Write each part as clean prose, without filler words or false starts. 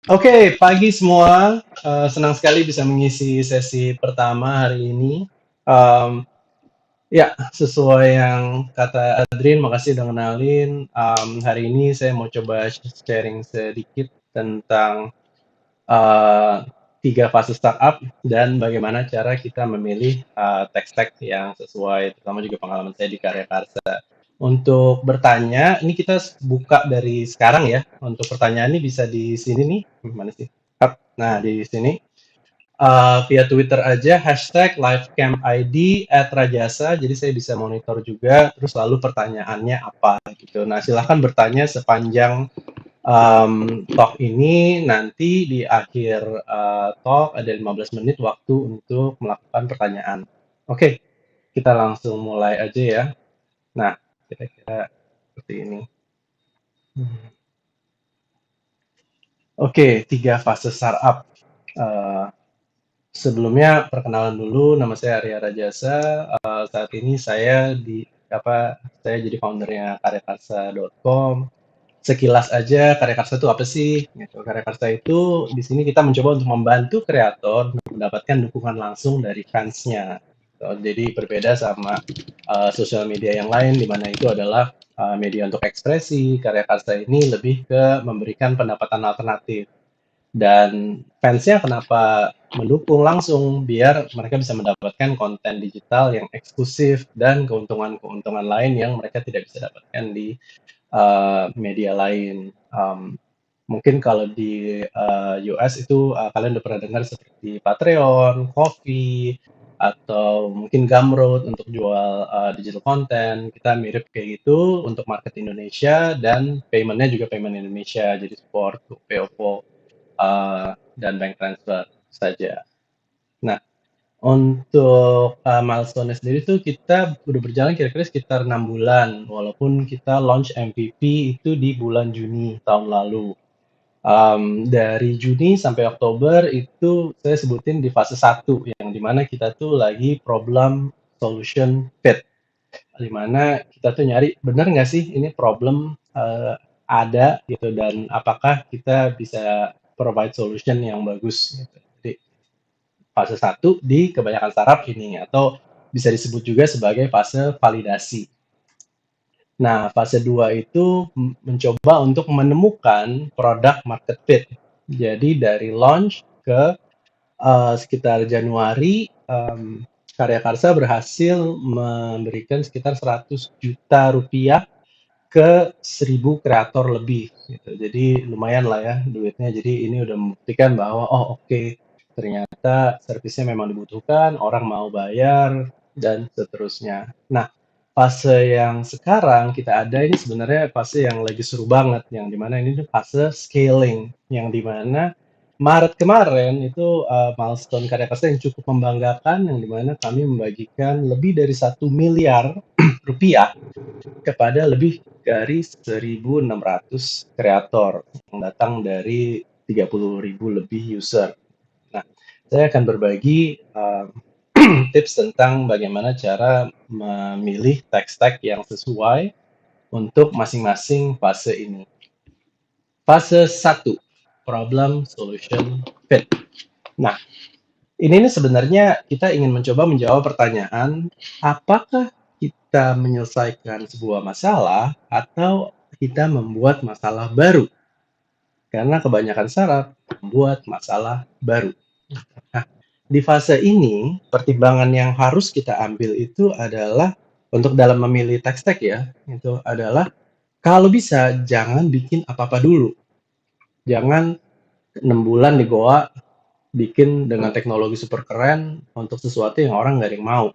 Oke, pagi semua. Senang sekali bisa mengisi sesi pertama hari ini. Em, ya, sesuai yang kata Adrin, makasih udah kenalin. Hari ini saya mau coba sharing sedikit tentang eh, tiga fase startup dan bagaimana cara kita memilih tech stack yang sesuai, terutama juga pengalaman saya di Karya Karsa. Untuk bertanya, ini kita buka dari sekarang ya. Untuk pertanyaan ini bisa di sini nih. Mana sih? Nah, di sini via Twitter aja hashtag livecamp ID @rajasa. Jadi saya bisa monitor juga. Terus lalu pertanyaannya apa gitu. Nah, silahkan bertanya sepanjang talk ini. Nanti di akhir talk ada 15 menit waktu untuk melakukan pertanyaan. Oke, kita langsung mulai aja ya. Nah, kira-kira seperti ini. Oke, tiga fase startup. Eh, Sebelumnya perkenalan dulu, nama saya Arya Rajasa. Saat ini saya jadi foundernya karyakarsa.com. Sekilas aja Karyakarsa itu apa sih? Gitu. Karyakarsa itu di sini kita mencoba untuk membantu kreator mendapatkan dukungan langsung dari fansnya. Gitu. Jadi berbeda sama sosial media yang lain di mana itu adalah media untuk ekspresi. Karyakarsa ini lebih ke memberikan pendapatan alternatif. Dan fansnya kenapa mendukung langsung biar mereka bisa mendapatkan konten digital yang eksklusif dan keuntungan-keuntungan lain yang mereka tidak bisa dapatkan di media lain. Mungkin kalau di US itu kalian udah pernah dengar seperti Patreon, Ko-fi, atau mungkin Gumroad untuk jual digital content. Kita mirip kayak gitu untuk market Indonesia dan paymentnya juga payment Indonesia, jadi support, POVO, dan bank transfer saja. Nah, untuk milestone sendiri tuh kita udah berjalan kira-kira sekitar 6 bulan, walaupun kita launch MVP itu di bulan Juni tahun lalu. Dari Juni sampai Oktober itu saya sebutin di fase satu, yang dimana kita tuh lagi problem solution fit, di mana kita tuh nyari bener nggak sih ini problem ada gitu, dan apakah kita bisa provide solution yang bagus gitu. Jadi fase satu di kebanyakan startup ini, atau bisa disebut juga sebagai fase validasi. Nah, fase 2 itu mencoba untuk menemukan produk market fit. Jadi dari launch ke sekitar Januari, Karya Karsa berhasil memberikan sekitar 100 juta rupiah ke 1.000 kreator lebih gitu. Jadi lumayan lah ya duitnya. Jadi ini udah membuktikan bahwa oh oke, ternyata servisnya memang dibutuhkan, orang mau bayar dan seterusnya. Nah, fase yang sekarang kita ada ini sebenarnya fase yang lagi seru banget, yang dimana ini tuh fase scaling, yang dimana Maret kemarin itu milestone Karya Karsa yang cukup membanggakan, yang dimana kami membagikan lebih dari 1 miliar rupiah kepada lebih dari 1.600 kreator yang datang dari 30.000 lebih user. Nah, saya akan berbagi tips tentang bagaimana cara memilih tech stack yang sesuai untuk masing-masing fase ini. Fase satu, problem solution fit. Nah, ini nih sebenarnya kita ingin mencoba menjawab pertanyaan, apakah kita menyelesaikan sebuah masalah atau kita membuat masalah baru? Karena kebanyakan startup membuat masalah baru. Nah, di fase ini, pertimbangan yang harus kita ambil itu adalah untuk dalam memilih tech stack ya, itu adalah kalau bisa jangan bikin apa-apa dulu. Jangan 6 bulan di Goa bikin dengan teknologi super keren untuk sesuatu yang orang nggak ada yang mau.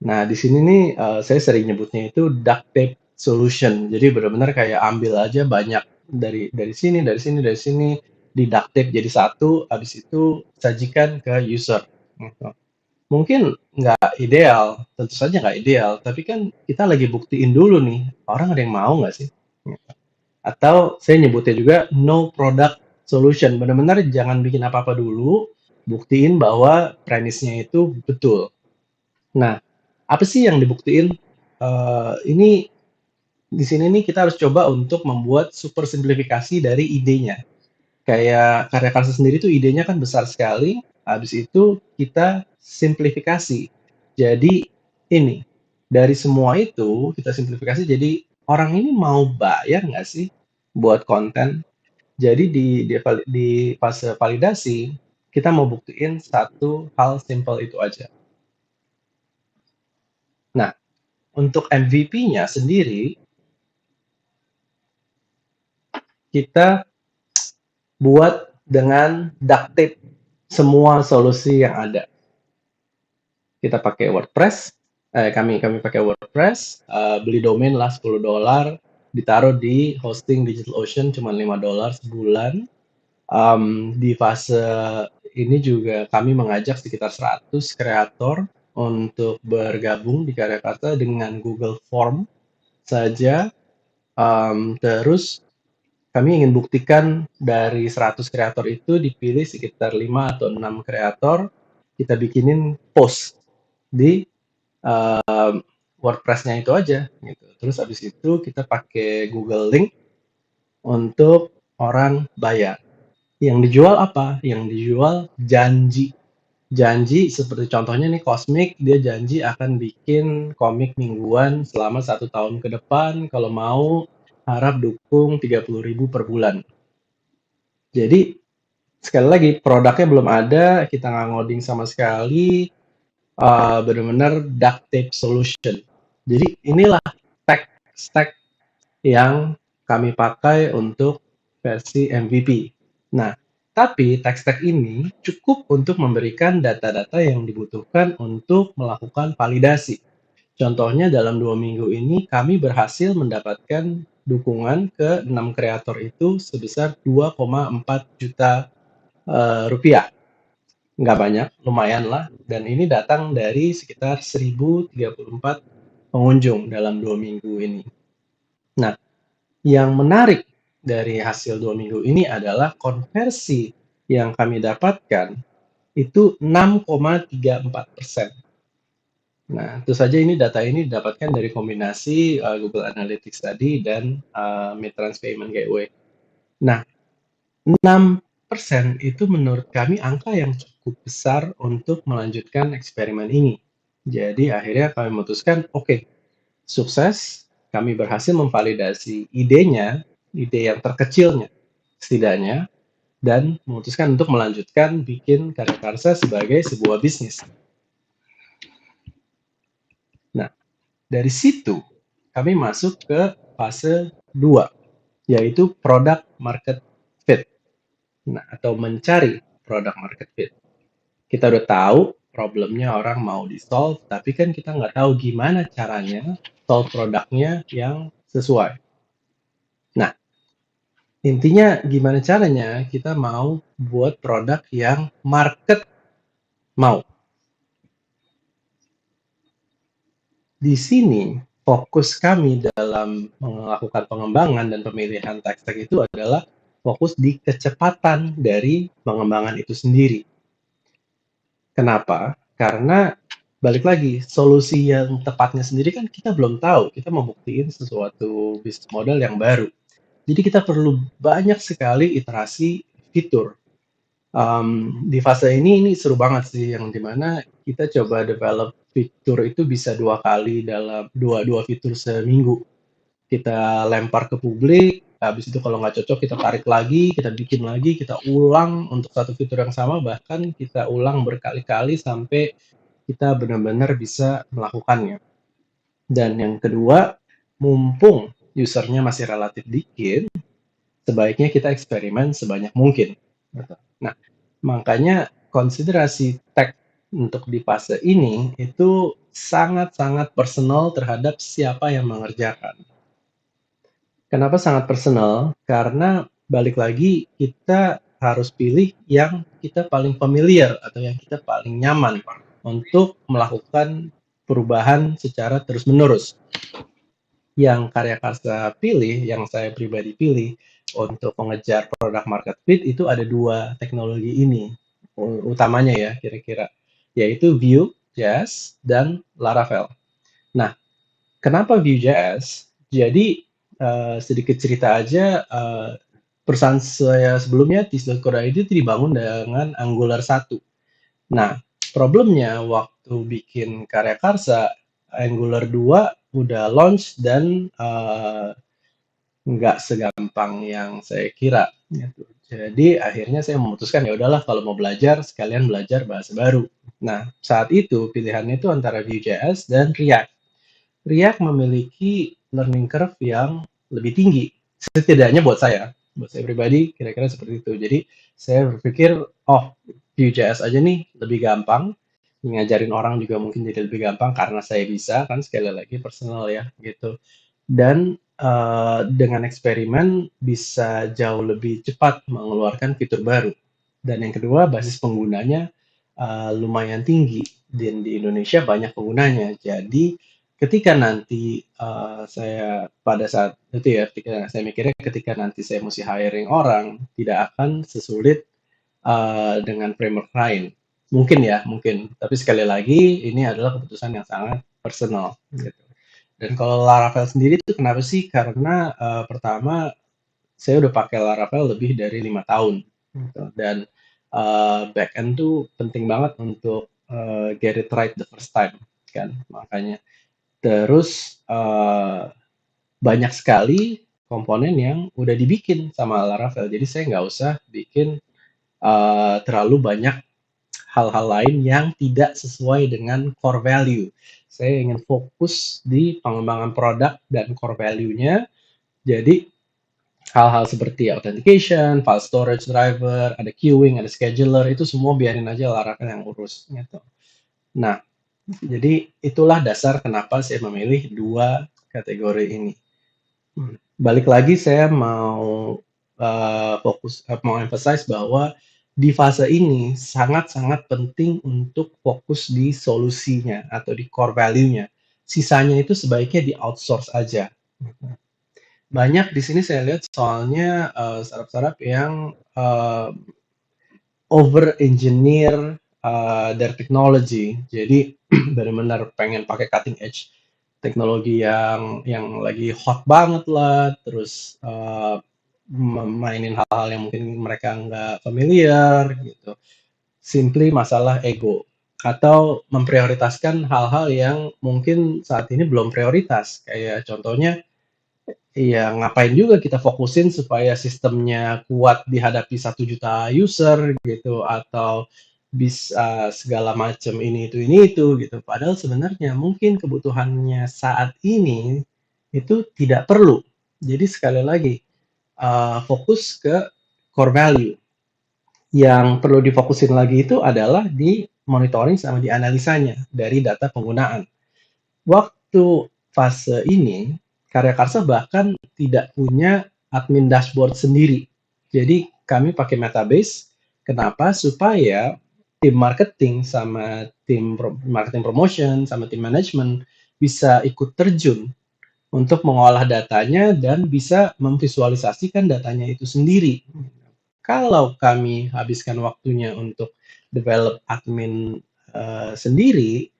Nah, di sini nih saya sering nyebutnya itu duct tape solution. Jadi benar-benar kayak ambil aja banyak dari sini, dari sini, dari sini, di duct tape jadi satu, habis itu sajikan ke user. Gitu. Mungkin nggak ideal, tentu saja nggak ideal, tapi kan kita lagi buktiin dulu nih, orang ada yang mau nggak sih? Gitu. Atau saya nyebutnya juga no product solution, benar-benar jangan bikin apa-apa dulu, buktiin bahwa premisnya itu betul. Nah, apa sih yang dibuktiin? Ini di sini nih kita harus coba untuk membuat super simplifikasi dari idenya. Kayak karya karsa sendiri tuh idenya kan besar sekali, habis itu kita simplifikasi. Jadi ini, dari semua itu kita simplifikasi jadi orang ini mau bayar nggak sih buat konten? Jadi di fase validasi, kita mau buktiin satu hal simpel itu aja. Nah, untuk MVP-nya sendiri, kita buat dengan duct tape semua solusi yang ada. Kita pakai WordPress, kami pakai WordPress, beli domain lah $10, ditaruh di hosting DigitalOcean cuma $5 sebulan. Di fase ini juga kami mengajak sekitar 100 kreator untuk bergabung di Karya Karsa dengan Google Form saja. Terus kami ingin buktikan dari 100 kreator itu dipilih sekitar 5 atau 6 kreator, kita bikinin post di WordPress-nya itu aja gitu. Terus habis itu kita pakai Google Link untuk orang bayar. Yang dijual apa? Yang dijual janji. Janji seperti contohnya nih Cosmic, dia janji akan bikin komik mingguan selama 1 tahun ke depan. Kalau mau harap dukung 30.000 per bulan. Jadi sekali lagi produknya belum ada, kita nggak ngoding sama sekali, benar-benar duct tape solution. Jadi inilah tech stack yang kami pakai untuk versi MVP. Nah, tapi tech stack ini cukup untuk memberikan data-data yang dibutuhkan untuk melakukan validasi. Contohnya dalam 2 minggu ini kami berhasil mendapatkan dukungan ke 6 kreator itu sebesar 2,4 juta rupiah. Nggak banyak, lumayan lah. Dan ini datang dari sekitar 1034 pengunjung dalam 2 minggu ini. Nah, yang menarik dari hasil 2 minggu ini adalah konversi yang kami dapatkan itu 6,34%. Nah, tentu saja ini data ini didapatkan dari kombinasi Google Analytics tadi dan Midtrans Payment Gateway. Nah, 6% itu menurut kami angka yang cukup besar untuk melanjutkan eksperimen ini. Jadi akhirnya kami memutuskan, oke, sukses, kami berhasil memvalidasi idenya, ide yang terkecilnya setidaknya, dan memutuskan untuk melanjutkan bikin Karya Karsa sebagai sebuah bisnis. Nah, dari situ kami masuk ke fase 2, yaitu product market fit. Nah, atau mencari product market fit. Kita udah tahu problemnya orang mau di-solve, tapi kan kita nggak tahu gimana caranya solve produknya yang sesuai. Nah, intinya gimana caranya kita mau buat produk yang market mau. Di sini fokus kami dalam melakukan pengembangan dan pemilihan tech stack itu adalah fokus di kecepatan dari pengembangan itu sendiri. Kenapa? Karena balik lagi, solusi yang tepatnya sendiri kan kita belum tahu. Kita mau buktiin sesuatu bisnis model yang baru. Jadi kita perlu banyak sekali iterasi fitur. Di fase ini seru banget sih, yang dimana kita coba develop fitur itu bisa 2 kali dalam dua fitur seminggu. Kita lempar ke publik, habis itu kalau nggak cocok kita tarik lagi, kita bikin lagi, kita ulang untuk satu fitur yang sama, bahkan kita ulang berkali-kali sampai kita benar-benar bisa melakukannya. Dan yang kedua, mumpung usernya masih relatif dikit, sebaiknya kita eksperimen sebanyak mungkin. Nah, makanya konsiderasi tech untuk di fase ini itu sangat-sangat personal terhadap siapa yang mengerjakan. Kenapa sangat personal? Karena balik lagi kita harus pilih yang kita paling familiar atau yang kita paling nyaman untuk melakukan perubahan secara terus-menerus. Yang Karya Karsa pilih, yang saya pribadi pilih untuk mengejar produk market fit itu ada 2 teknologi ini utamanya ya kira-kira, yaitu Vue.js dan Laravel. Nah, kenapa Vue.js? Jadi sedikit cerita aja, perusahaan saya sebelumnya, Tisdot.co.id itu dibangun dengan Angular 1. Nah, problemnya waktu bikin Karya Karsa, Angular 2 udah launch dan nggak segampang yang saya kira gitu. Jadi akhirnya saya memutuskan ya udahlah kalau mau belajar sekalian belajar bahasa baru. Nah, saat itu pilihannya itu antara Vue.js dan React. React memiliki learning curve yang lebih tinggi, setidaknya buat saya pribadi kira-kira seperti itu. Jadi saya berpikir, oh Vue.js aja nih lebih gampang, ngajarin orang juga mungkin jadi lebih gampang karena saya bisa, kan sekali lagi personal ya gitu. Dan dengan eksperimen bisa jauh lebih cepat mengeluarkan fitur baru. Dan yang kedua, basis penggunanya lumayan tinggi dan di Indonesia banyak penggunanya. Jadi ketika nanti saya pada saat itu ya, ketika saya mikirnya ketika nanti saya mesti hiring orang, tidak akan sesulit dengan framework lain. Mungkin ya, mungkin. Tapi sekali lagi, ini adalah keputusan yang sangat personal. Gitu. Dan kalau Laravel sendiri itu kenapa sih? Karena pertama saya udah pakai Laravel lebih dari 5 tahun, gitu. Dan backend tuh penting banget untuk get it right the first time, kan? Makanya. Terus banyak sekali komponen yang udah dibikin sama Laravel, jadi saya nggak usah bikin terlalu banyak hal-hal lain yang tidak sesuai dengan core value. Saya ingin fokus di pengembangan produk dan core value-nya. Jadi hal-hal seperti authentication, file storage driver, ada queuing, ada scheduler, itu semua biarin aja Laravel yang urus gitu. Nah, jadi itulah dasar kenapa saya memilih dua kategori ini. Balik lagi saya mau mau emphasize bahwa di fase ini sangat-sangat penting untuk fokus di solusinya atau di core value-nya. Sisanya itu sebaiknya di outsource aja. Banyak di sini saya lihat soalnya startup-startup yang over engineer their technology. Jadi benar-benar pengen pakai cutting edge teknologi yang lagi hot banget lah, terus mainin hal-hal yang mungkin mereka nggak familiar gitu. Simply masalah ego atau memprioritaskan hal-hal yang mungkin saat ini belum prioritas. Kayak contohnya, iya ngapain juga kita fokusin supaya sistemnya kuat dihadapi 1 juta user gitu atau bisa segala macam ini itu gitu. Padahal sebenarnya mungkin kebutuhannya saat ini itu tidak perlu. Jadi sekali lagi fokus ke core value. Yang perlu difokusin lagi itu adalah di monitoring sama di analisanya dari data penggunaan. Waktu fase ini, Karya Karsa bahkan tidak punya admin dashboard sendiri. Jadi kami pakai Metabase. Kenapa? Supaya tim marketing sama tim marketing promotion sama tim manajemen bisa ikut terjun untuk mengolah datanya dan bisa memvisualisasikan datanya itu sendiri. Kalau kami habiskan waktunya untuk develop admin sendiri,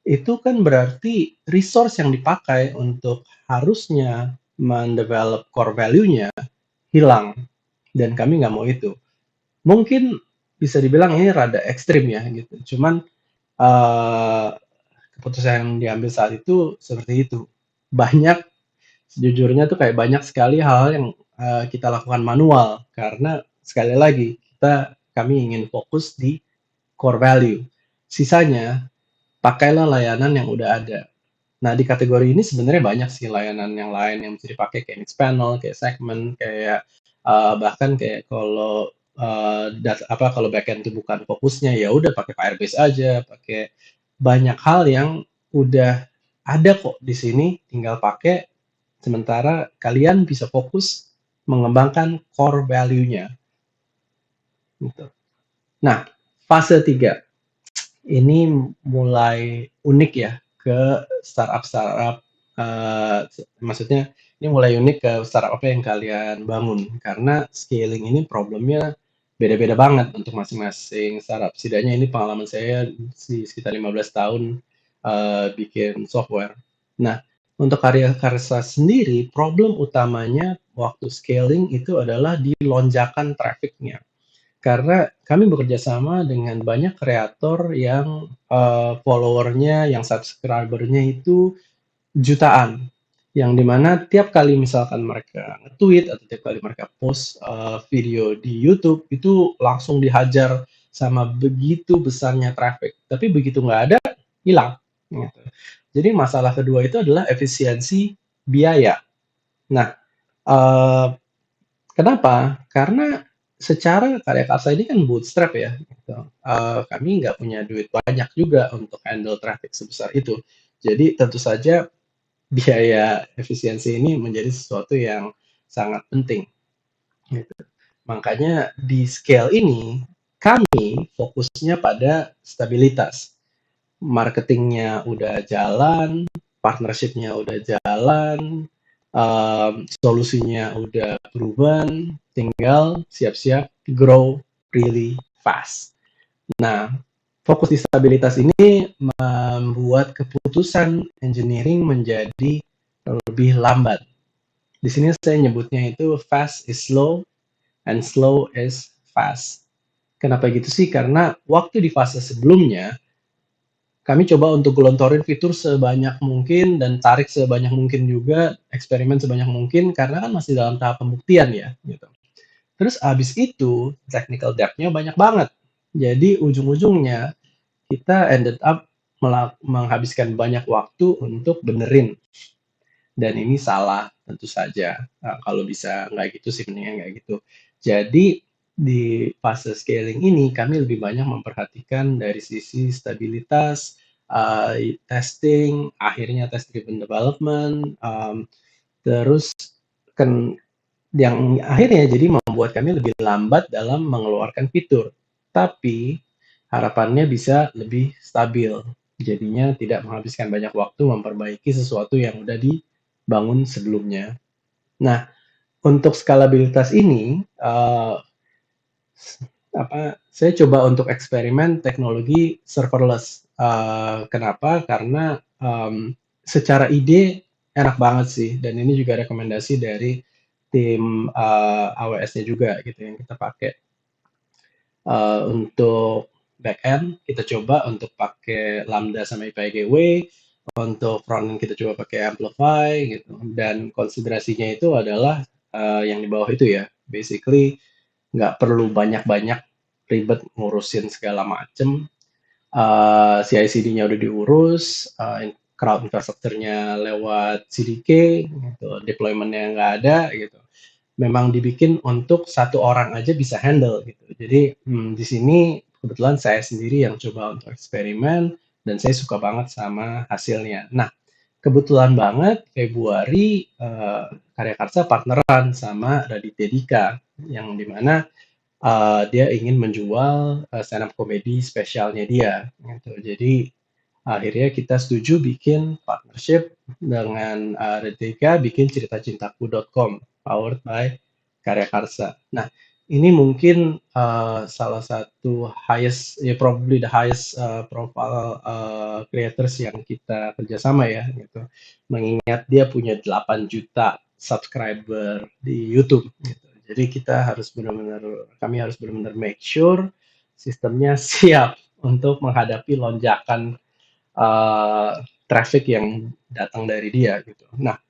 itu kan berarti resource yang dipakai untuk harusnya mendevelop core value-nya hilang, dan kami nggak mau itu. Mungkin bisa dibilang ini rada ekstrim ya gitu, cuman keputusan yang diambil saat itu seperti itu. Banyak, sejujurnya tuh kayak banyak sekali hal-hal yang kita lakukan manual, karena sekali lagi kami ingin fokus di core value. Sisanya pakailah layanan yang udah ada. Nah, di kategori ini sebenarnya banyak sih layanan yang lain yang bisa dipakai kayak Mixpanel, kayak Segment, kayak bahkan kayak kalau kalau backend itu bukan fokusnya ya udah pakai Firebase aja, pakai banyak hal yang udah ada kok di sini, tinggal pakai. Sementara kalian bisa fokus mengembangkan core value-nya. Gitu. Nah, fase 3 ini mulai unik ya ke startup-startup, maksudnya ini mulai unik ke startup apa yang kalian bangun, karena scaling ini problemnya beda-beda banget untuk masing-masing startup. Setidaknya ini pengalaman saya sekitar 15 tahun bikin software. Nah, untuk Karya Karsa sendiri, problem utamanya waktu scaling itu adalah di lonjakan traffic-nya. Karena kami bekerja sama dengan banyak kreator yang followernya, yang subscribernya itu jutaan. Yang dimana tiap kali misalkan mereka nge-tweet atau tiap kali mereka post video di YouTube itu langsung dihajar sama begitu besarnya traffic. Tapi begitu nggak ada, hilang. Gitu. Jadi masalah kedua itu adalah efisiensi biaya. Nah, eh, kenapa? Karena secara karya karsa ini kan bootstrap ya, gitu. Kami nggak punya duit banyak juga untuk handle traffic sebesar itu. Jadi tentu saja biaya efisiensi ini menjadi sesuatu yang sangat penting. Gitu. Makanya di scale ini kami fokusnya pada stabilitas. Marketingnya udah jalan, partnershipnya udah jalan, solusinya udah proven, tinggal siap-siap grow really fast. Nah, fokus di stabilitas ini membuat keputusan engineering menjadi lebih lambat. Di sini saya nyebutnya itu fast is slow and slow is fast. Kenapa gitu sih? Karena waktu di fase sebelumnya kami coba untuk gelontorin fitur sebanyak mungkin dan tarik sebanyak mungkin juga, eksperimen sebanyak mungkin karena kan masih dalam tahap pembuktian ya, gitu. Terus abis itu technical debt-nya banyak banget. Jadi ujung-ujungnya kita ended up menghabiskan banyak waktu untuk benerin. Dan ini salah tentu saja. Nah, kalau bisa nggak gitu sih mendingan nggak gitu. Jadi di fase scaling ini kami lebih banyak memperhatikan dari sisi stabilitas, testing, akhirnya test driven development, terus kan yang akhirnya jadi membuat kami lebih lambat dalam mengeluarkan fitur. Tapi harapannya bisa lebih stabil. Jadinya tidak menghabiskan banyak waktu memperbaiki sesuatu yang udah dibangun sebelumnya. Nah, untuk skalabilitas ini, saya coba untuk eksperimen teknologi serverless. Kenapa? Karena secara ide enak banget sih, dan ini juga rekomendasi dari tim AWS-nya juga gitu yang kita pakai. Untuk backend kita coba untuk pakai Lambda sama API Gateway, untuk frontend kita coba pakai Amplify gitu. Dan konsiderasinya itu adalah yang di bawah itu ya, basically nggak perlu banyak-banyak ribet ngurusin segala macem. CI/CD-nya udah diurus, crowd infrastrukturnya lewat CDK, gitu. Deployment-nya nggak ada gitu. Memang dibikin untuk satu orang aja bisa handle gitu. Jadi di sini kebetulan saya sendiri yang coba untuk eksperimen dan saya suka banget sama hasilnya. Nah, kebetulan banget Februari Karya Karsa partneran sama Raditya Dika yang dimana dia ingin menjual stand up comedy spesialnya dia. Gitu. Jadi akhirnya kita setuju bikin partnership dengan Raditya bikin ceritacintaku.com powered by Karya Karsa. Nah, ini mungkin salah satu highest, ya probably the highest profile creators yang kita kerjasama ya, gitu. Mengingat dia punya 8 juta subscriber di YouTube. Gitu. Jadi kami harus benar-benar make sure sistemnya siap untuk menghadapi lonjakan traffic yang datang dari dia gitu. Nah,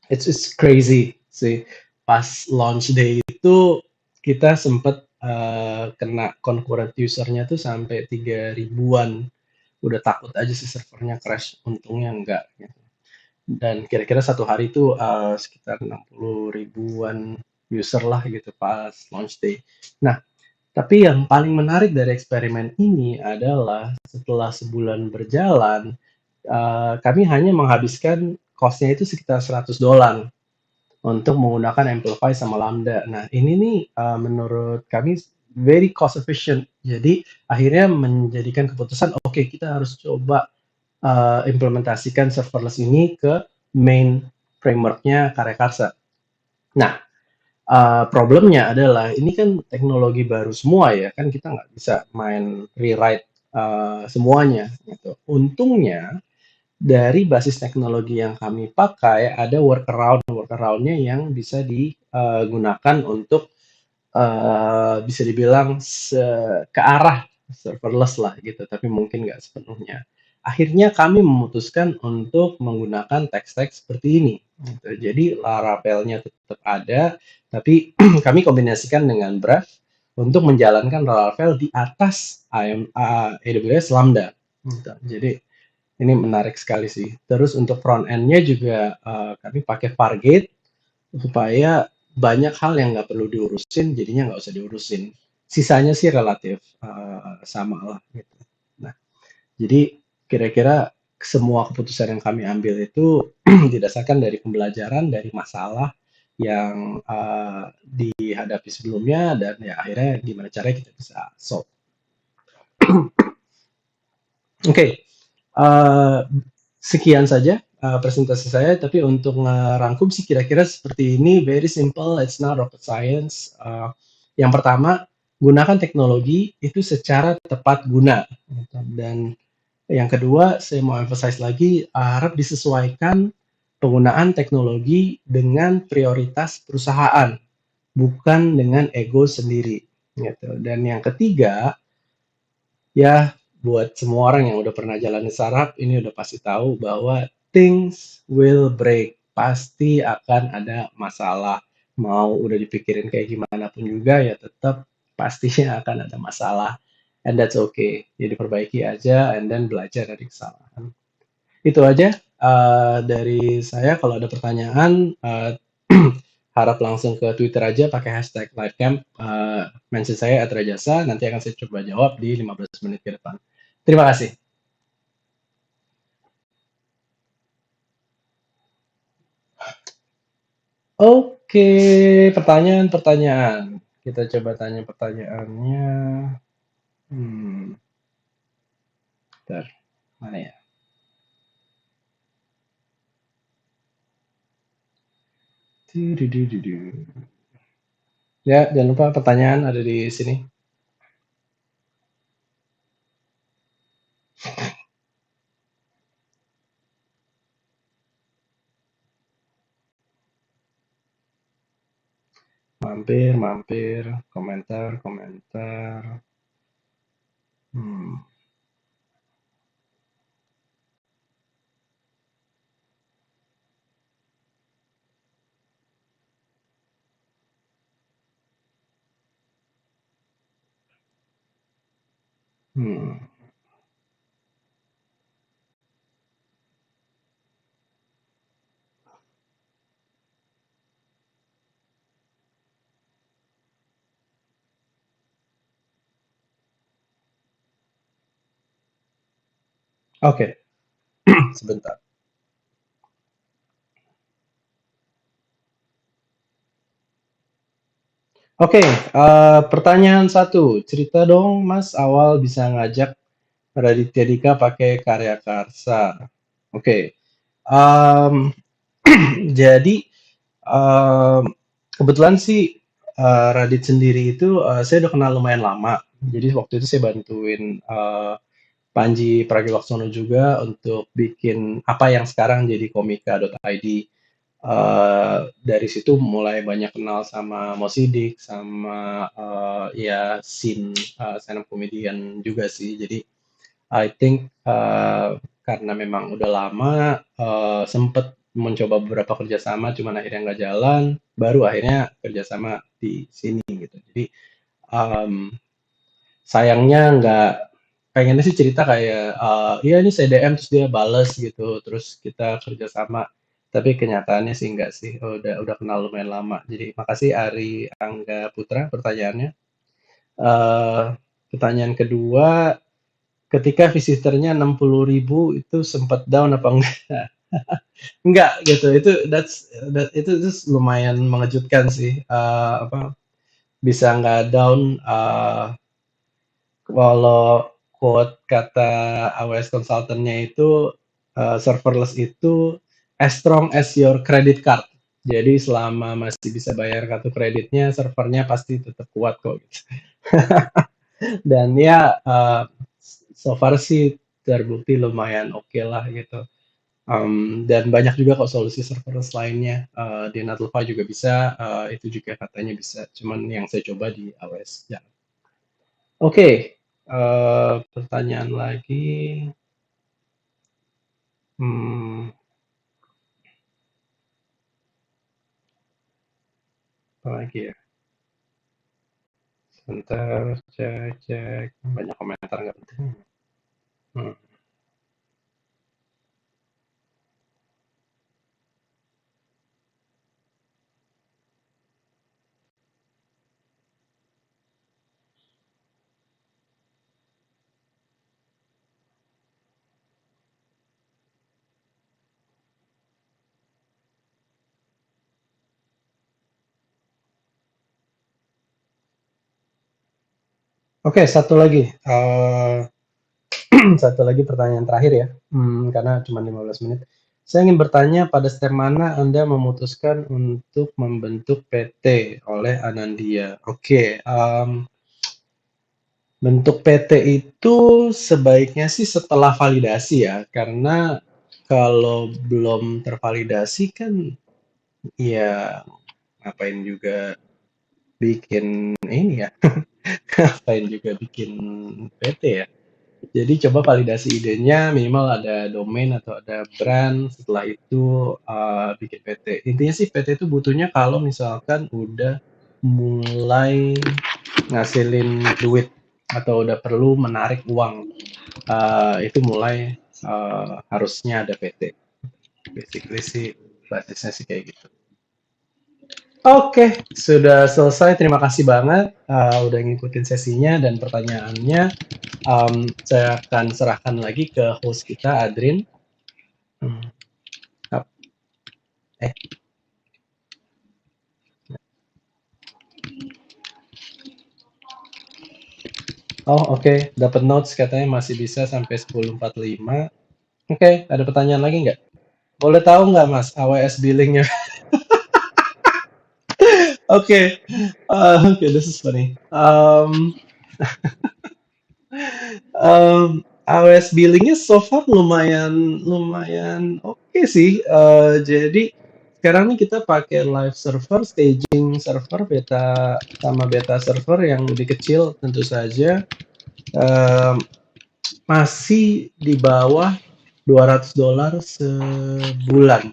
it's crazy sih. Pas launch day itu kita sempat kena concurrent usernya tuh sampai 3 ribuan. Udah takut aja sih servernya crash, untungnya enggak. Gitu. Dan kira-kira satu hari itu sekitar 60 ribuan user lah gitu pas launch day. Nah, tapi yang paling menarik dari eksperimen ini adalah setelah sebulan berjalan, kami hanya menghabiskan cost-nya itu sekitar $100 untuk menggunakan Amplify sama Lambda. Nah, ini nih menurut kami very cost efficient. Jadi akhirnya menjadikan keputusan, oke, kita harus coba implementasikan serverless ini ke main framework-nya Karya Karsa. Nah, problemnya adalah ini kan teknologi baru semua ya, kan kita nggak bisa main rewrite semuanya. Gitu. Untungnya dari basis teknologi yang kami pakai ada workaround workaround-nya yang bisa digunakan untuk bisa dibilang ke arah serverless lah gitu, tapi mungkin nggak sepenuhnya. Akhirnya kami memutuskan untuk menggunakan teks-teks seperti ini. Gitu. Jadi Laravel-nya tetap ada, tapi kami kombinasikan dengan Brav untuk menjalankan Laravel di atas AWS Lambda. Gitu. Jadi ini menarik sekali sih. Terus untuk front end-nya juga kami pakai Fargate supaya banyak hal yang nggak perlu diurusin, jadinya nggak usah diurusin. Sisanya sih relatif sama lah gitu. Nah, jadi kira-kira semua keputusan yang kami ambil itu didasarkan dari pembelajaran dari masalah yang dihadapi sebelumnya dan ya akhirnya gimana caranya kita bisa solve. Oke, eh, sekian saja presentasi saya, tapi untuk ngerangkum sih kira-kira seperti ini, very simple, it's not rocket science. Yang pertama, gunakan teknologi itu secara tepat guna. Gitu. Dan yang kedua, saya mau emphasize lagi, harap disesuaikan penggunaan teknologi dengan prioritas perusahaan, bukan dengan ego sendiri. Gitu. Dan yang ketiga, ya buat semua orang yang udah pernah jalan startup ini udah pasti tahu bahwa things will break, pasti akan ada masalah, mau udah dipikirin kayak gimana pun juga ya tetap pastinya akan ada masalah, and that's okay, jadi perbaiki aja and then belajar dari kesalahan. Itu aja dari saya. Kalau ada pertanyaan harap langsung ke Twitter aja pakai hashtag livecamp, mention saya @rajasa, nanti akan saya coba jawab di 15 menit ke depan. Terima kasih. Oke, pertanyaan-pertanyaan. Kita coba tanya pertanyaannya. Bentar, mana ya? Tududududu. Ya, jangan lupa pertanyaan ada di sini. Mampir, komentar. Hmm. Hmm. Oke, sebentar. Oke, pertanyaan satu. Cerita dong, Mas, awal bisa ngajak Raditya Dika pakai karya Karsa. Oke, em, jadi em, kebetulan sih Radit sendiri itu saya udah kenal lumayan lama. Jadi waktu itu saya bantuin Panji Pragiwaksono juga untuk bikin apa yang sekarang jadi komika.id. Dari situ mulai banyak kenal sama Mo Sidik, sama ya stand up comedian juga sih. Jadi I think karena memang udah lama sempet mencoba beberapa kerjasama, cuman akhirnya nggak jalan, baru akhirnya kerjasama di sini gitu. Jadi um, sayangnya nggak, pengennya sih cerita kayak iya ini saya DM terus dia bales gitu, terus kita kerjasama. Tapi kenyataannya sih enggak sih. Udah kenal lumayan lama. Jadi makasih Ari Angga Putra pertanyaannya. Eh Pertanyaan kedua, ketika visitornya 60.000 itu sempat down apa enggak? Enggak gitu. Itu lumayan mengejutkan sih. Apa bisa nggak down? Kalau quote kata AWS consultant-nya itu serverless itu as strong as your credit card. Jadi selama masih bisa bayar kartu kreditnya, servernya pasti tetap kuat kok. Gitu. Dan ya so far sih terbukti lumayan oke lah gitu. Dan banyak juga kok solusi serverless lainnya, di Netlify juga bisa, itu juga katanya bisa, cuman yang saya coba di AWS ya. Oke, pertanyaan lagi, hmm, apa lagi ya? Sebentar, cek cek, banyak komentar nggak penting. Hmm. Oke, satu lagi, satu lagi pertanyaan terakhir ya, karena cuma 15 menit. Saya ingin bertanya, pada step mana Anda memutuskan untuk membentuk PT oleh Anandia? Oke, bentuk PT itu sebaiknya sih setelah validasi ya, karena kalau belum tervalidasi kan ya ngapain juga bikin ini ya, ngapain juga bikin PT ya. Jadi coba validasi idenya, minimal ada domain atau ada brand, setelah itu bikin PT. Intinya sih PT itu butuhnya kalau misalkan udah mulai ngasilin duit atau udah perlu menarik uang, itu mulai harusnya ada PT. Basically sih basisnya sih kayak gitu. Oke, sudah selesai. Terima kasih banget udah ngikutin sesinya dan pertanyaannya. Saya akan serahkan lagi ke host kita, Adrin. Hmm, eh, oh oke, dapat notes katanya masih bisa sampai 10.45. Oke, ada pertanyaan lagi nggak? Boleh tahu nggak Mas, AWS billingnya? Oke, oke, this is funny. AWS billingnya so far lumayan lumayan oke sih. Jadi sekarang nih kita pakai live server, staging server, beta sama beta server yang lebih kecil tentu saja. Em, Masih di bawah $200 sebulan.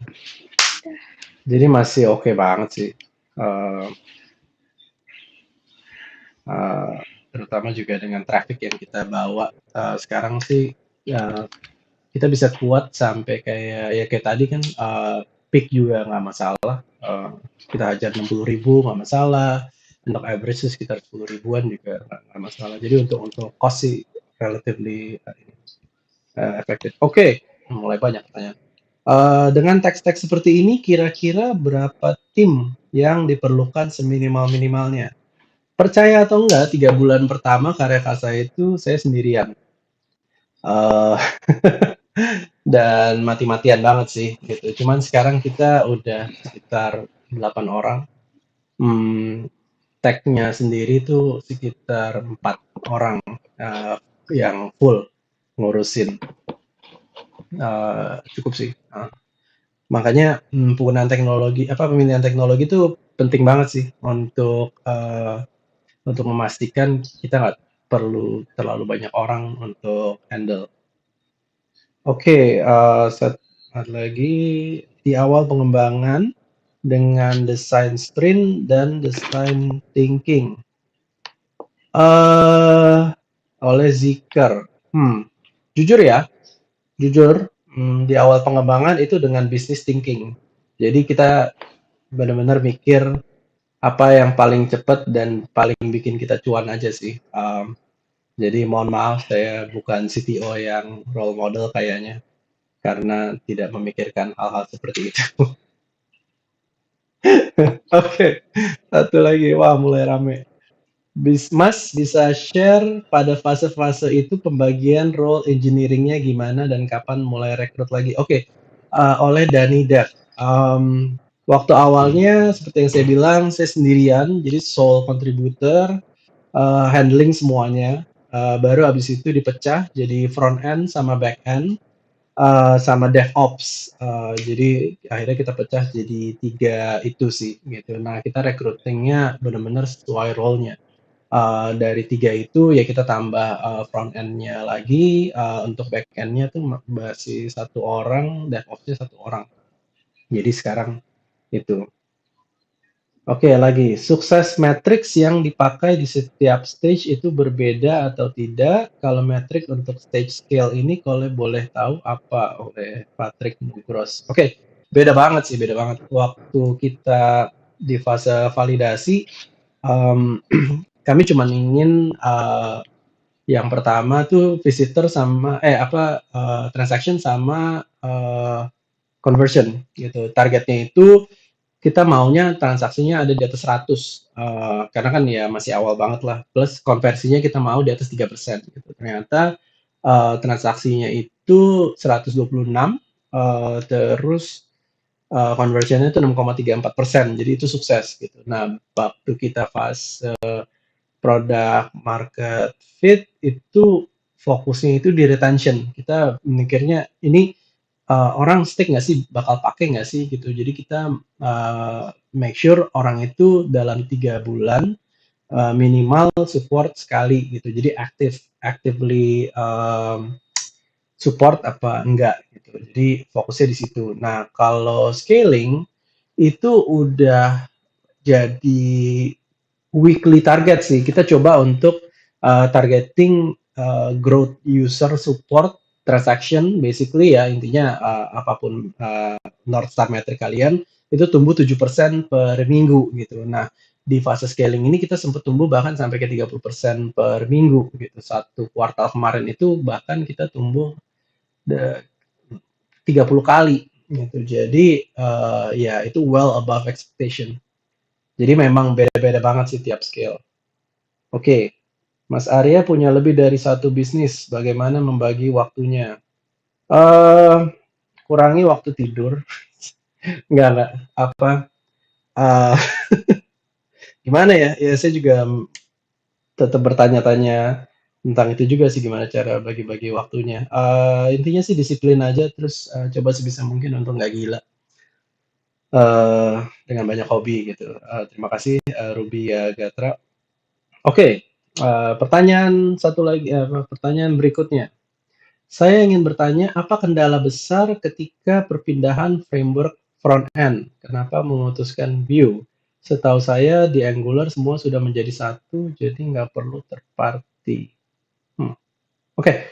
Jadi masih oke banget sih. Eh, eh, Terutama juga dengan traffic yang kita bawa. Sekarang sih ya, kita bisa kuat sampai kayak ya kayak tadi kan peak juga nggak masalah. Kita hajar 60.000 nggak masalah. Untuk average sih sekitar 10 ribuan juga nggak masalah. Jadi untuk cost sih relatively efektif. Oke, mulai banyak pertanyaan. Dengan teks-teks seperti ini, kira-kira berapa tim yang diperlukan seminimal-minimalnya? Percaya atau enggak, 3 bulan pertama karya kasa itu saya sendirian. Eh, dan mati-matian banget sih gitu. Cuman sekarang kita udah sekitar 8 orang. Hmm, Tag-nya sendiri tuh sekitar 4 orang yang full ngurusin. Cukup sih. Makanya penggunaan teknologi apa pemilihan teknologi itu penting banget sih untuk memastikan kita nggak perlu terlalu banyak orang untuk handle. Oke, satu lagi di awal pengembangan dengan design sprint dan design thinking. eh Oleh Ziker. Jujur ya, jujur di awal pengembangan itu dengan business thinking. Jadi kita benar-benar mikir apa yang paling cepat dan paling bikin kita cuan aja sih. Jadi mohon maaf saya bukan CTO yang role model kayaknya karena tidak memikirkan hal-hal seperti itu. Oke, satu lagi. Wah, mulai rame. Mas bisa share pada fase-fase itu pembagian role engineering-nya gimana dan kapan mulai rekrut lagi? Oke, oleh Dani Dev. Waktu awalnya seperti yang saya bilang, saya sendirian, jadi sole contributor, handling semuanya. Baru habis itu dipecah jadi front end sama back end. sama DevOps. Jadi akhirnya kita pecah jadi 3 itu sih, gitu. Nah, kita recruiting-nya benar-benar sesuai role-nya. Dari 3 itu ya kita tambah, front end-nya lagi, untuk back end-nya tuh masih 1 orang, DevOps-nya 1 orang. Jadi sekarang itu. Oke, lagi. Sukses matrix yang dipakai di setiap stage itu berbeda atau tidak? Kalau metrik untuk stage scale ini, kalau boleh tahu apa oleh Patrick Mugros? Oke, beda banget sih, beda banget. Waktu kita di fase validasi, em, kami cuma ingin yang pertama tuh visitor sama transaction sama conversion gitu. Targetnya itu kita maunya transaksinya ada di atas 100, karena kan ya masih awal banget lah, plus konversinya kita mau di atas 3% gitu. Ternyata, transaksinya itu 126, terus, conversion-nya itu 6,34%, jadi itu sukses gitu. Nah, waktu kita fase product market fit itu fokusnya itu di retention. Kita mikirnya ini orang stick nggak sih, bakal pakai nggak sih gitu. Jadi kita make sure orang itu dalam 3 bulan minimal support sekali gitu. Jadi actively support apa enggak gitu. Jadi fokusnya di situ. Nah, kalau scaling itu udah jadi weekly target sih. Kita coba untuk targeting growth user support transaction basically ya intinya apapun North Star metric kalian itu tumbuh 7% per minggu gitu. Nah, di fase scaling ini kita sempat tumbuh bahkan sampai ke 30% per minggu gitu. Satu kuartal kemarin itu bahkan kita tumbuh 30 kali gitu. Jadi ya itu well above expectation. Jadi memang beda-beda banget sih tiap scale. Oke, Mas Arya punya lebih dari satu bisnis. Bagaimana membagi waktunya? Eh, Kurangi waktu tidur. Enggak. Apa? eh Gimana ya? Ya saya juga tetap bertanya-tanya tentang itu juga sih gimana cara bagi-bagi waktunya. Intinya sih disiplin aja, terus coba sebisa mungkin untuk nggak gila dengan banyak hobi gitu. Terima kasih Ruby Gatra. Oke, pertanyaan satu lagi, pertanyaan berikutnya. Saya ingin bertanya, apa kendala besar ketika perpindahan framework front-end? Kenapa memutuskan Vue? Setahu saya di Angular semua sudah menjadi satu, jadi nggak perlu third party. Oke,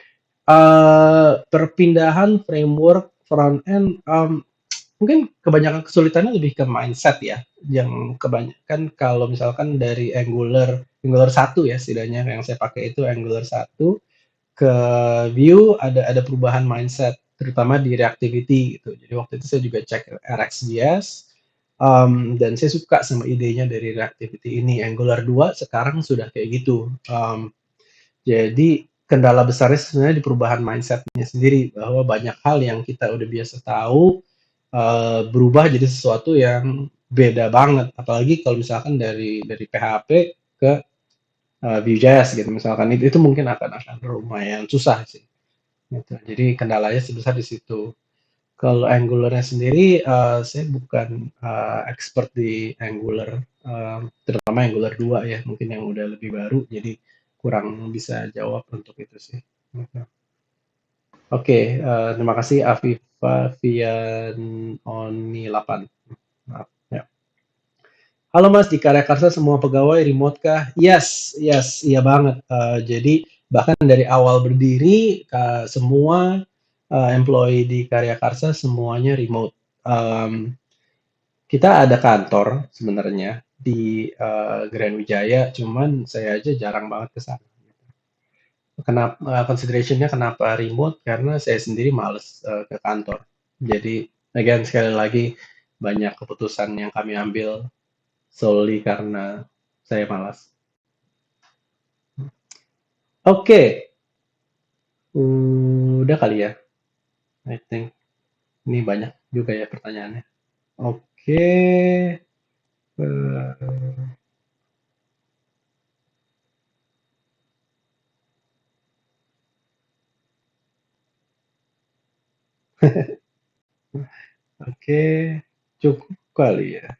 perpindahan framework front-end, mungkin kebanyakan kesulitannya lebih ke mindset ya. Yang kebanyakan kalau misalkan dari Angular 1 ya setidaknya yang saya pakai itu Angular 1 ke Vue ada perubahan mindset, terutama di reactivity gitu. Jadi waktu itu saya juga cek RxJS, dan saya suka sama idenya dari reactivity ini. Angular 2 sekarang sudah kayak gitu. Jadi kendala besarnya sebenarnya di perubahan mindset-nya sendiri, bahwa banyak hal yang kita udah biasa tahu, berubah jadi sesuatu yang beda banget. Apalagi kalau misalkan dari PHP ke Vue.js gitu misalkan, itu mungkin akan lumayan susah sih. Gitu. Jadi kendalanya sebesar di situ. Kalau Angular-nya sendiri, saya bukan expert di Angular, terutama Angular 2 ya, mungkin yang udah lebih baru, jadi kurang bisa jawab untuk itu sih. Gitu. Oke, terima kasih Afifa Vianoni 8. Maaf, ya. Halo Mas, di Karya Karsa semua pegawai remote kah? Yes, yes, iya banget. Jadi bahkan dari awal berdiri, semua employee di Karya Karsa semuanya remote. Em, Kita ada kantor sebenarnya di Grand Wijaya, cuman saya aja jarang banget ke sana. Kenapa consideration-nya kenapa remote? Karena saya sendiri males ke kantor. Jadi, again sekali lagi banyak keputusan yang kami ambil solely karena saya malas. Oke, udah kali ya. I think ini banyak juga ya pertanyaannya. Oke, eh, Oke, cukup kali ya.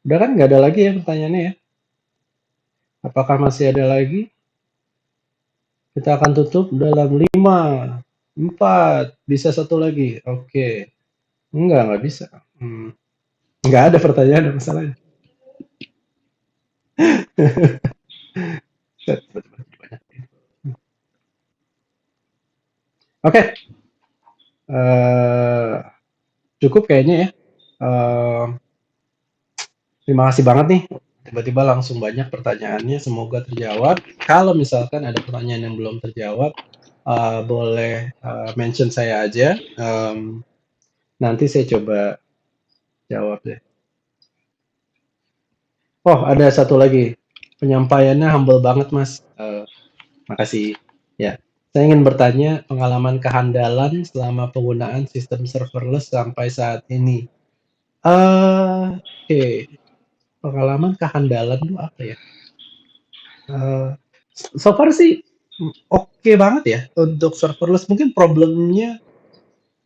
Udah kan nggak ada lagi ya pertanyaannya ya? Apakah masih ada lagi? Kita akan tutup dalam 5, 4, bisa satu lagi. Oke. Nggak bisa. Hmm. Nggak ada pertanyaan, ada masalahnya. Oke, eh, cukup kayaknya ya. Eh, Terima kasih banget nih. Tiba-tiba langsung banyak pertanyaannya, semoga terjawab. Kalau misalkan ada pertanyaan yang belum terjawab, boleh mention saya aja. Nanti saya coba jawab deh. Oh, ada satu lagi. Penyampaiannya humble banget, Mas. Makasih. Ya, saya ingin bertanya pengalaman kehandalan selama penggunaan sistem serverless sampai saat ini. Oke, pengalaman kehandalan itu apa ya? Eh, so far sih oke banget ya untuk serverless. Mungkin problemnya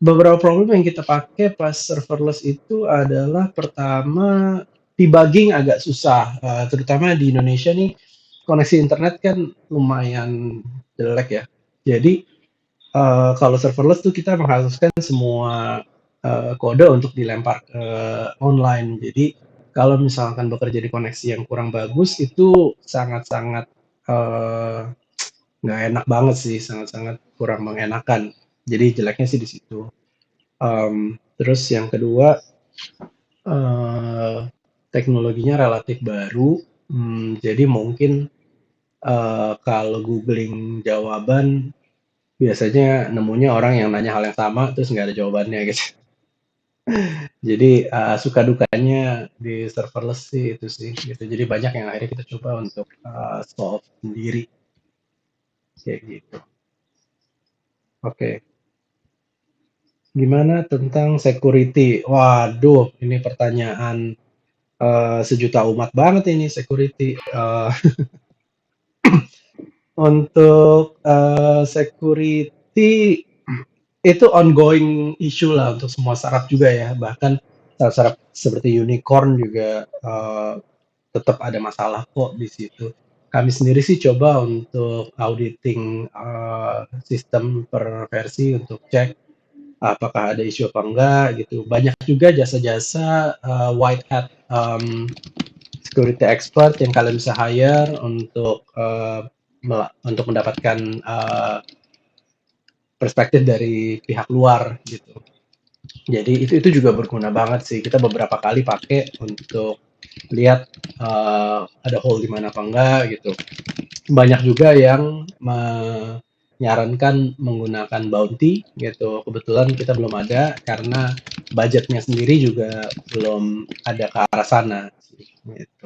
beberapa problem yang kita pakai pas serverless itu adalah pertama debugging agak susah, terutama di Indonesia nih koneksi internet kan lumayan jelek ya. Jadi kalau serverless tuh kita mengharuskan semua kode untuk dilempar ke online. Jadi kalau misalkan bekerja di koneksi yang kurang bagus itu sangat-sangat eh, nggak enak banget sih, sangat-sangat kurang mengenakan. Jadi jeleknya sih di situ. Terus yang kedua, eh, teknologinya relatif baru, jadi mungkin kalau googling jawaban biasanya nemunya orang yang nanya hal yang sama terus nggak ada jawabannya gitu. Jadi suka dukanya di serverless sih itu sih gitu. Jadi banyak yang akhirnya kita coba untuk solve sendiri kayak gitu. Oke, gimana tentang security? Waduh, ini pertanyaan sejuta umat banget ini security. Untuk security itu ongoing issue lah untuk semua startup juga ya. Bahkan startup seperti unicorn juga tetap ada masalah kok di situ. Kami sendiri sih coba untuk auditing sistem per versi untuk cek apakah ada isu apa enggak gitu. Banyak juga jasa-jasa white hat security expert yang kalian bisa hire untuk mendapatkan perspektif dari pihak luar gitu. Jadi itu juga berguna banget sih. Kita beberapa kali pakai untuk lihat ada hole di mana apa enggak gitu. Banyak juga yang menyarankan menggunakan bounty gitu. Kebetulan kita belum ada karena budgetnya sendiri juga belum ada ke arah sana gitu.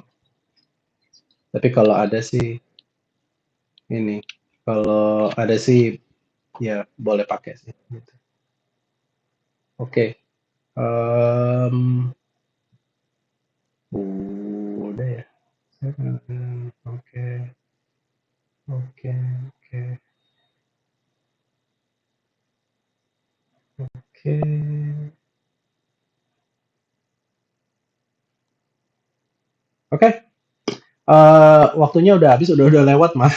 Tapi kalau ada sih ini, kalau ada sih ya boleh pakai sih. Gitu. Oke, udah ya. Oke, oke, oke, oke. Oke, waktunya udah habis, udah lewat mah.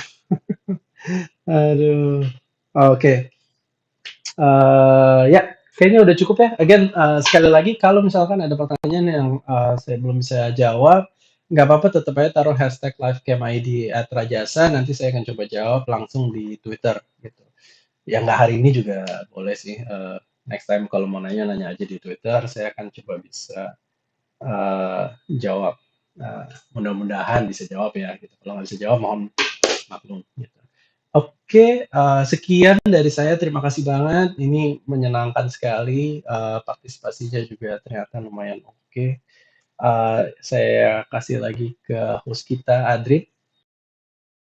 Aduh. Oke, ya kayaknya udah cukup ya. Again, sekali lagi kalau misalkan ada pertanyaan yang saya belum bisa jawab, nggak apa-apa tetap aja taruh hashtag #livecamid@rajasa, nanti saya akan coba jawab langsung di Twitter gitu. Ya nggak hari ini juga boleh sih, next time kalau mau nanya, nanya aja di Twitter, saya akan coba bisa jawab. Mudah-mudahan bisa jawab ya gitu. Kalau nggak bisa jawab mohon maklum gitu. Oke, sekian dari saya. Terima kasih banget. Ini menyenangkan sekali. Partisipasinya juga ternyata lumayan oke. Saya kasih lagi ke host kita, Adri.